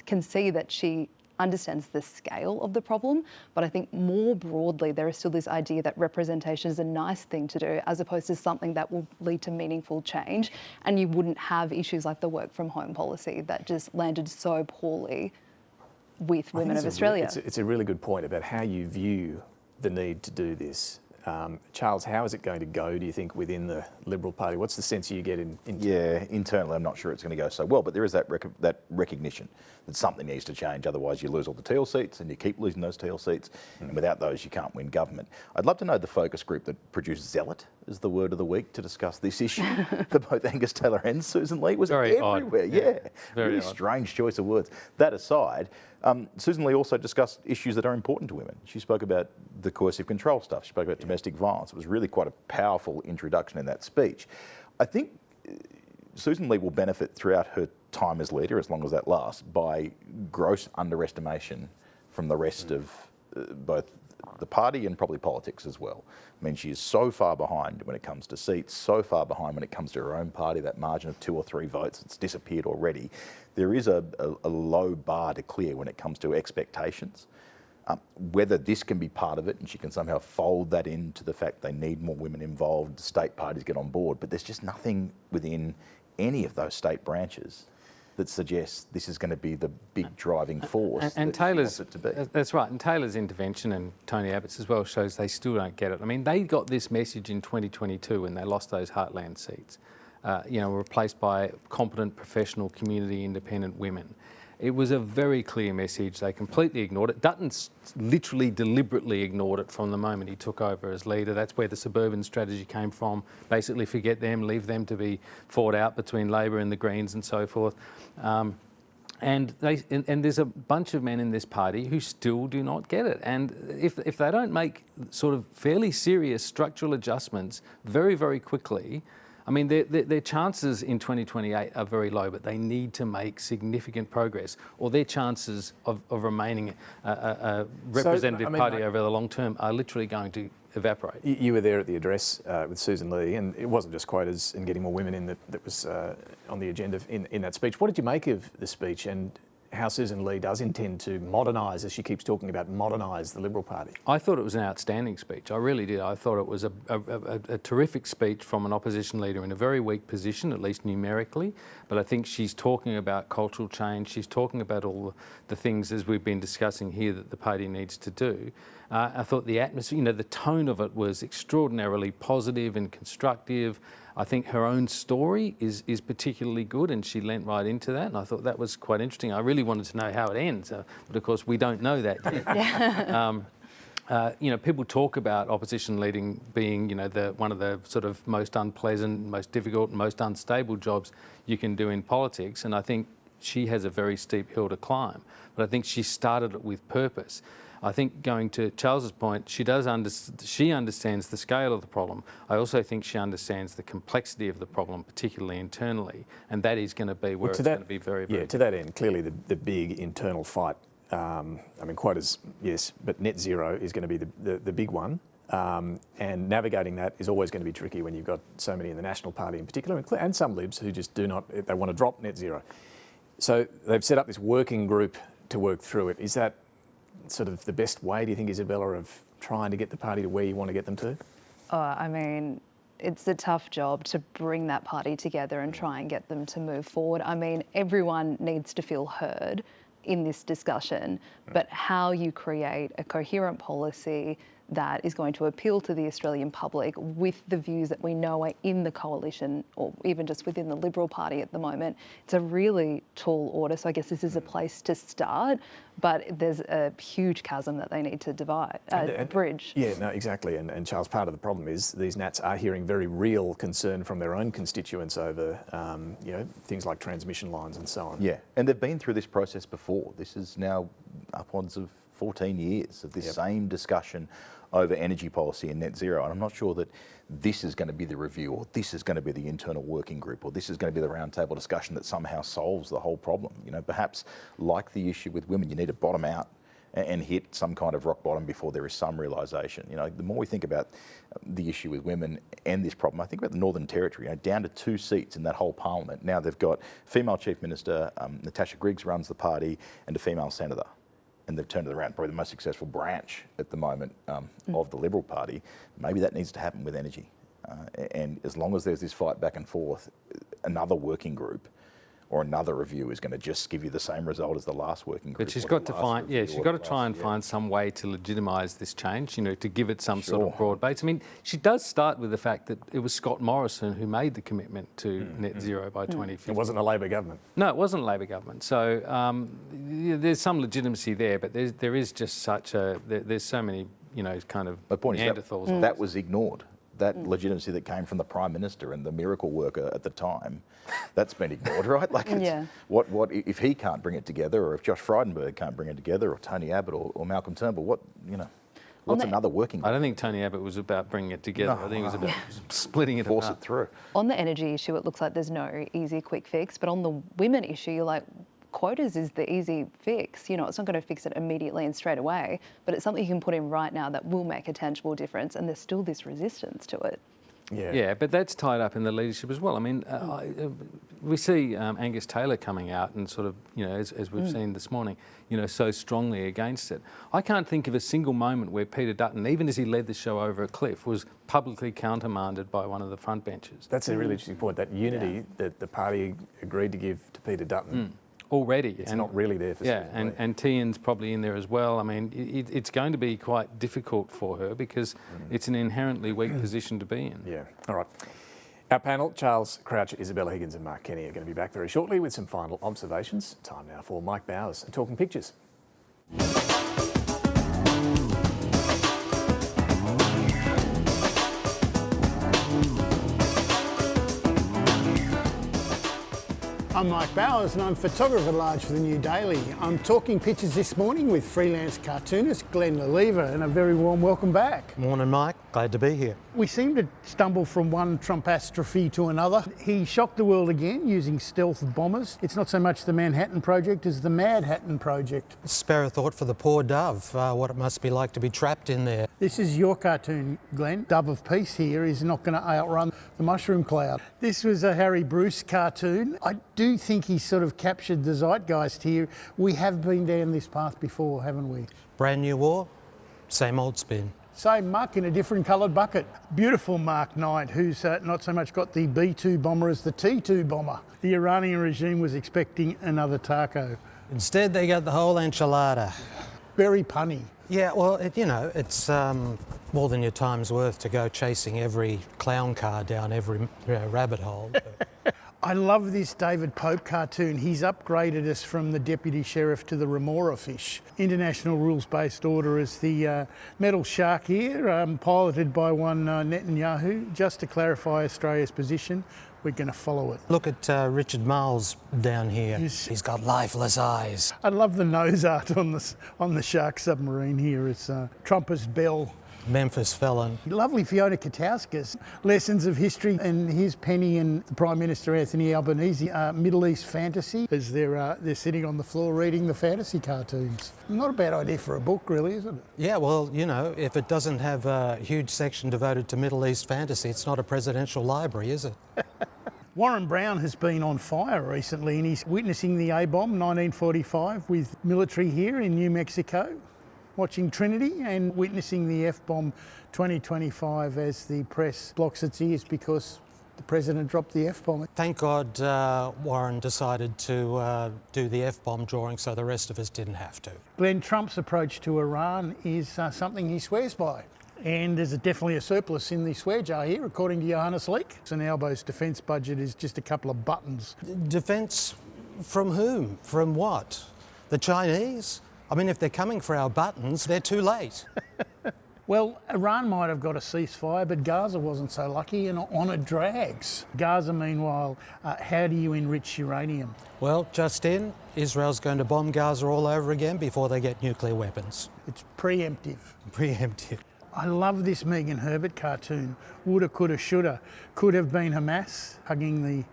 can see that she understands the scale of the problem, but I think more broadly there is still this idea that representation is a nice thing to do as opposed to something that will lead to meaningful change, and you wouldn't have issues like the work from home policy that just landed so poorly with women of Australia. It's a really good point about how you view the need to do this. Charles, how is it going to go, do you think, within the Liberal Party? What's the sense you get in? Yeah, internally I'm not sure it's going to go so well, but there is that recognition that something needs to change, otherwise you lose all the teal seats and you keep losing those teal seats, and without those you can't win government. I'd love to know the focus group that produced zealot as the word of the week to discuss this issue for both Angus Taylor and Sussan Ley. Was very everywhere, odd. Yeah. Very really strange choice of words. That aside, Sussan Ley also discussed issues that are important to women. She spoke about the coercive control stuff. She spoke about domestic violence. It was really quite a powerful introduction in that speech. I think Sussan Ley will benefit throughout her time as leader, as long as that lasts, by gross underestimation from the rest of both the party and probably politics as well. I mean, she is so far behind when it comes to seats, so far behind when it comes to her own party, that margin of 2 or 3 votes, it's disappeared already. There is a low bar to clear when it comes to expectations. Whether this can be part of it and she can somehow fold that into the fact they need more women involved, state parties get on board, but there's just nothing within any of those state branches that suggests this is going to be the big driving force and that Taylor's, she wants it to be. That's right, and Taylor's intervention and Tony Abbott's as well shows they still don't get it. I mean, they got this message in 2022 when they lost those heartland seats, replaced by competent, professional, community independent women. It was a very clear message. They completely ignored it. Dutton literally deliberately ignored it from the moment he took over as leader. That's where the suburban strategy came from. Basically forget them, leave them to be fought out between Labor and the Greens and so forth. And there's a bunch of men in this party who still do not get it. And if they don't make sort of fairly serious structural adjustments very, very quickly, I mean, their chances in 2028 are very low, but they need to make significant progress, or their chances of remaining a representative party over the long term are literally going to evaporate. You were there at the address with Sussan Ley, and it wasn't just quotas and getting more women in that was on the agenda in that speech. What did you make of the speech, and how Sussan Ley does intend to modernise, as she keeps talking about, modernise the Liberal Party? I thought it was an outstanding speech. I really did. I thought it was a terrific speech from an opposition leader in a very weak position, at least numerically. But I think she's talking about cultural change. She's talking about all the things, as we've been discussing here, that the party needs to do. I thought the atmosphere, the tone of it was extraordinarily positive and constructive. I think her own story is particularly good, and she leant right into that, and I thought that was quite interesting. I really wanted to know how it ends, but of course we don't know that yet. People talk about opposition leading being, one of the sort of most unpleasant, most difficult, most unstable jobs you can do in politics, and I think she has a very steep hill to climb, but I think she started it with purpose. I think, going to Charles's point, she understands the scale of the problem. I also think she understands the complexity of the problem, particularly internally, and that is going to be where it's going to be very, very to that end, clearly the big internal fight, quotas, yes, but net zero is going to be the big one. And navigating that is always going to be tricky when you've got so many in the National Party in particular, and some Libs who just they want to drop net zero. So they've set up this working group to work through it. Is that sort of the best way, do you think, Isabella, of trying to get the party to where you want to get them to? it's a tough job to bring that party together and try and get them to move forward. I mean, everyone needs to feel heard in this discussion, but how you create a coherent policy that is going to appeal to the Australian public with the views that we know are in the coalition or even just within the Liberal Party at the moment, it's a really tall order. So I guess this is a place to start, but there's a huge chasm that they need to bridge. Yeah, no, exactly. And Charles, part of the problem is these Nats are hearing very real concern from their own constituents over, things like transmission lines and so on. Yeah, and they've been through this process before. This is now upwards of 14 years of this same discussion over energy policy and net zero. And I'm not sure that this is going to be the review, or this is going to be the internal working group, or this is going to be the roundtable discussion that somehow solves the whole problem. Perhaps like the issue with women, you need to bottom out and hit some kind of rock bottom before there is some realisation. The more we think about the issue with women and this problem, I think about the Northern Territory, down to 2 seats in that whole parliament. Now they've got female Chief Minister, Natasha Griggs runs the party, and a female senator. And they've turned it around, probably the most successful branch at the moment of the Liberal Party. Maybe that needs to happen with energy. And as long as there's this fight back and forth, another working group or another review is going to just give you the same result as the last working group. But she's got to find, she's got to try and find some way to legitimise this change, to give it some sort of broad base. I mean, she does start with the fact that it was Scott Morrison who made the commitment to net zero by 2050. It wasn't a Labor government. No, it wasn't a Labor government. So there's some legitimacy there, but there is just such a, there's so many, kind of Neanderthals. That was ignored. That legitimacy that came from the Prime Minister and the miracle worker at the time, that's been ignored, right? Like, what if he can't bring it together, or if Josh Frydenberg can't bring it together, or Tony Abbott or Malcolm Turnbull, what's another working group? I don't think Tony Abbott was about bringing it together. I think it was about splitting it apart. Force it through. On the energy issue, it looks like there's no easy, quick fix, but on the women issue, you're like, quotas is the easy fix. It's not going to fix it immediately and straight away, but it's something you can put in right now that will make a tangible difference, and there's still this resistance to it. Yeah, but that's tied up in the leadership as well. I mean, we see Angus Taylor coming out and sort of, as we've seen this morning, so strongly against it. I can't think of a single moment where Peter Dutton, even as he led the show over a cliff, was publicly countermanded by one of the front benches. That's a really interesting point, that unity that the party agreed to give to Peter Dutton. Already. It's not really there for and Tian's probably in there as well. I mean, it's going to be quite difficult for her because it's an inherently weak position to be in. Yeah, all right. Our panel, Charles Crouch, Isabella Higgins and Mark Kenny, are going to be back very shortly with some final observations. Time now for Mike Bowers and Talking Pictures. I'm Mike Bowers and I'm photographer at large for the New Daily. I'm talking pictures this morning with freelance cartoonist Glen Le Lievre, and a very warm welcome back. Morning, Mike. Glad to be here. We seem to stumble from one Trumpastrophe to another. He shocked the world again using stealth bombers. It's not so much the Manhattan Project as the Mad Hatton Project. Spare a thought for the poor dove, what it must be like to be trapped in there. This is your cartoon, Glenn. Dove of Peace here is not going to outrun the mushroom cloud. This was a Harry Bruce cartoon. I do think he sort of captured the zeitgeist here. We have been down this path before, haven't we? Brand new war, same old spin. Same muck in a different coloured bucket. Beautiful Mark Knight, who's not so much got the B-2 bomber as the T-2 bomber. The Iranian regime was expecting another taco. Instead, they got the whole enchilada. Very punny. Yeah, well, it's more than your time's worth to go chasing every clown car down every rabbit hole. I love this David Pope cartoon. He's upgraded us from the deputy sheriff to the remora fish. International rules-based order is the metal shark here, piloted by one Netanyahu. Just to clarify Australia's position, we're going to follow it. Look at Richard Marles down here. He's got lifeless eyes. I love the nose art on the shark submarine here. It's Trumpers Bell. Memphis felon. Lovely Fiona Katauskas. Lessons of history, and here's Penny and the Prime Minister Anthony Albanese. Middle East fantasy, as they're sitting on the floor reading the fantasy cartoons. Not a bad idea for a book, really, isn't it? Yeah, well, if it doesn't have a huge section devoted to Middle East fantasy, it's not a presidential library, is it? Warren Brown has been on fire recently, and he's witnessing the A-bomb 1945 with military here in New Mexico. watching Trinity and witnessing the F-bomb 2025 as the press blocks its ears because the President dropped the F-bomb. Thank God Warren decided to do the F-bomb drawing so the rest of us didn't have to. Glenn, Trump's approach to Iran is something he swears by. And there's definitely a surplus in the swear jar here, according to Johannes Leek. And Albo's defence budget is just a couple of buttons. Defence from whom? From what? The Chinese? I mean, if they're coming for our buttons, they're too late. Well, Iran might have got a ceasefire, but Gaza wasn't so lucky and on it drags. Gaza, meanwhile, how do you enrich uranium? Well, just in, Israel's going to bomb Gaza all over again before they get nuclear weapons. It's preemptive. Preemptive. I love this Megan Herbert cartoon. Woulda, coulda, shoulda. Could have been Hamas hugging the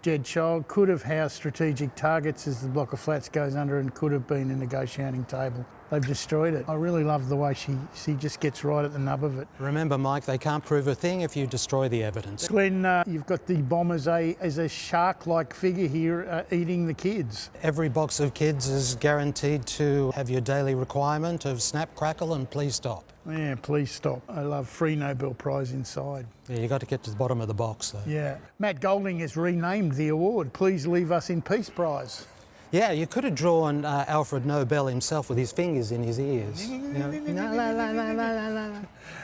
dead child. Could have housed strategic targets as the block of flats goes under, and could have been a negotiating table. They've destroyed it. I really love the way she just gets right at the nub of it. Remember, Mike, they can't prove a thing if you destroy the evidence. Glenn, you've got the bomb as a shark-like figure here eating the kids. Every box of kids is guaranteed to have your daily requirement of snap, crackle and please stop. Yeah, please stop. I love free Nobel Prize inside. Yeah, you got to get to the bottom of the box, though. Yeah. Matt Golding has renamed the award Please Leave Us in Peace Prize. Yeah, you could have drawn Alfred Nobel himself with his fingers in his ears.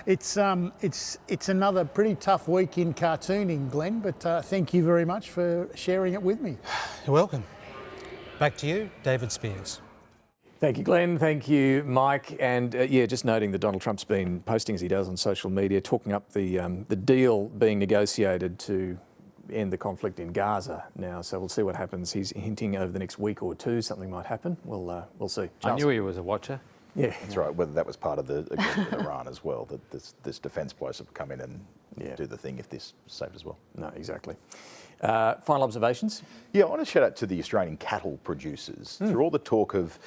It's another pretty tough week in cartooning, Glenn, but thank you very much for sharing it with me. You're welcome. Back to you, David Speers. Thank you, Glenn. Thank you, Mike. And yeah, just noting that Donald Trump's been posting as he does on social media, talking up the deal being negotiated to end the conflict in Gaza now. So we'll see what happens. He's hinting over the next week or two something might happen. We'll see. Charles. I knew he was a watcher. Yeah, that's right. Whether that was part of the agreement with Iran as well, that this defence bloke would come in and do the thing if this is safe as well. No, exactly. Final observations? Yeah, I want to shout out to the Australian cattle producers. Through all the talk of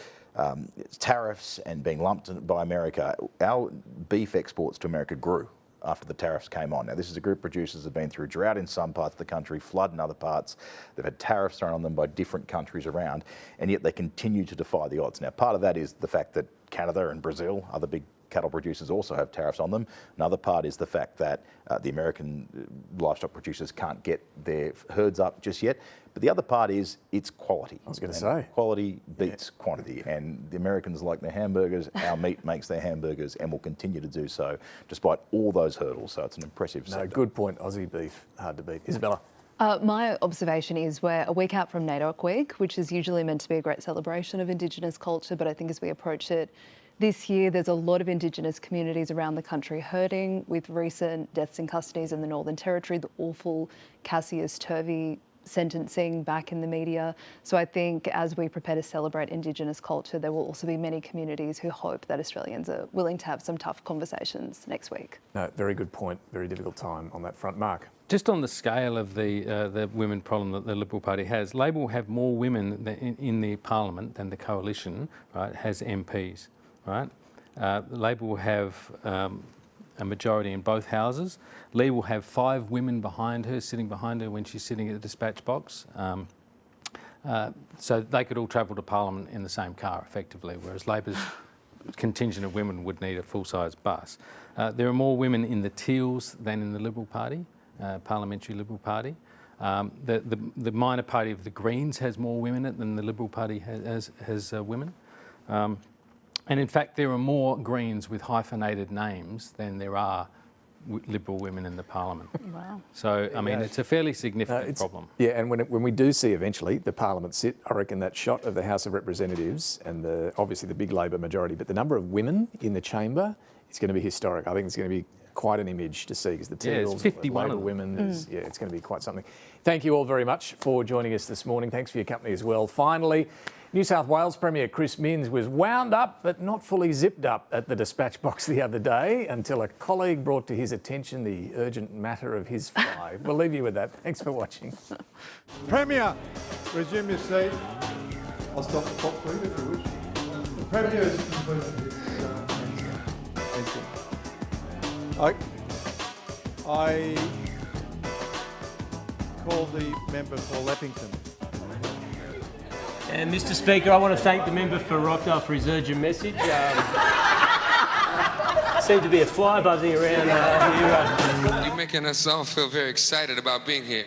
tariffs and being lumped by America, our beef exports to America grew after the tariffs came on. Now, this is a group of producers that have been through drought in some parts of the country, flood in other parts. They've had tariffs thrown on them by different countries around, and yet they continue to defy the odds. Now, part of that is the fact that Canada and Brazil, other big cattle producers, also have tariffs on them. Another part is the fact that the American livestock producers can't get their herds up just yet. But the other part is it's quality. I was going to say. Quality beats quantity. And the Americans like their hamburgers, our meat makes their hamburgers and will continue to do so despite all those hurdles. So it's an impressive sector. Good point. Aussie beef, hard to beat. Isabella. My observation is we're a week out from NAIDOC week, which is usually meant to be a great celebration of Indigenous culture, but I think as we approach it this year, there's a lot of Indigenous communities around the country hurting with recent deaths in custodies in the Northern Territory, the awful Cassius Turvey sentencing back in the media. So I think as we prepare to celebrate Indigenous culture, there will also be many communities who hope that Australians are willing to have some tough conversations next week. No, very good point. Very difficult time on that front. Mark. Just on the scale of the women problem that the Liberal Party has, Labor will have more women in the Parliament than the Coalition, right, has MPs, right? Labor will have a majority in both houses. Lee will have 5 women behind her, sitting behind her when she's sitting at the dispatch box. So they could all travel to Parliament in the same car, effectively, whereas Labor's contingent of women would need a full-size bus. There are more women in the Teals than in the Liberal Party, Parliamentary Liberal Party. The minor party of the Greens has more women in it than the Liberal Party has women. And in fact, there are more Greens with hyphenated names than there are Liberal women in the Parliament. Wow. So, I mean, it's a fairly significant problem. Yeah, and when we do see eventually the Parliament sit, I reckon that shot of the House of Representatives and obviously the big Labor majority, but the number of women in the chamber is going to be historic. I think it's going to be quite an image to see because the Teals, 51 Labor women, it's going to be quite something. Thank you all very much for joining us this morning. Thanks for your company as well. Finally, New South Wales Premier Chris Minns was wound up but not fully zipped up at the dispatch box the other day until a colleague brought to his attention the urgent matter of his fly. We'll leave you with that. Thanks for watching. Premier, resume your seat. I'll stop the clock for you if you wish. The Premier is completed his Thank you. I call the member for Leppington. And Mr. Speaker, I want to thank the member for Rockdale for his urgent message. Seem to be a fly buzzing around here. You're making us all feel very excited about being here.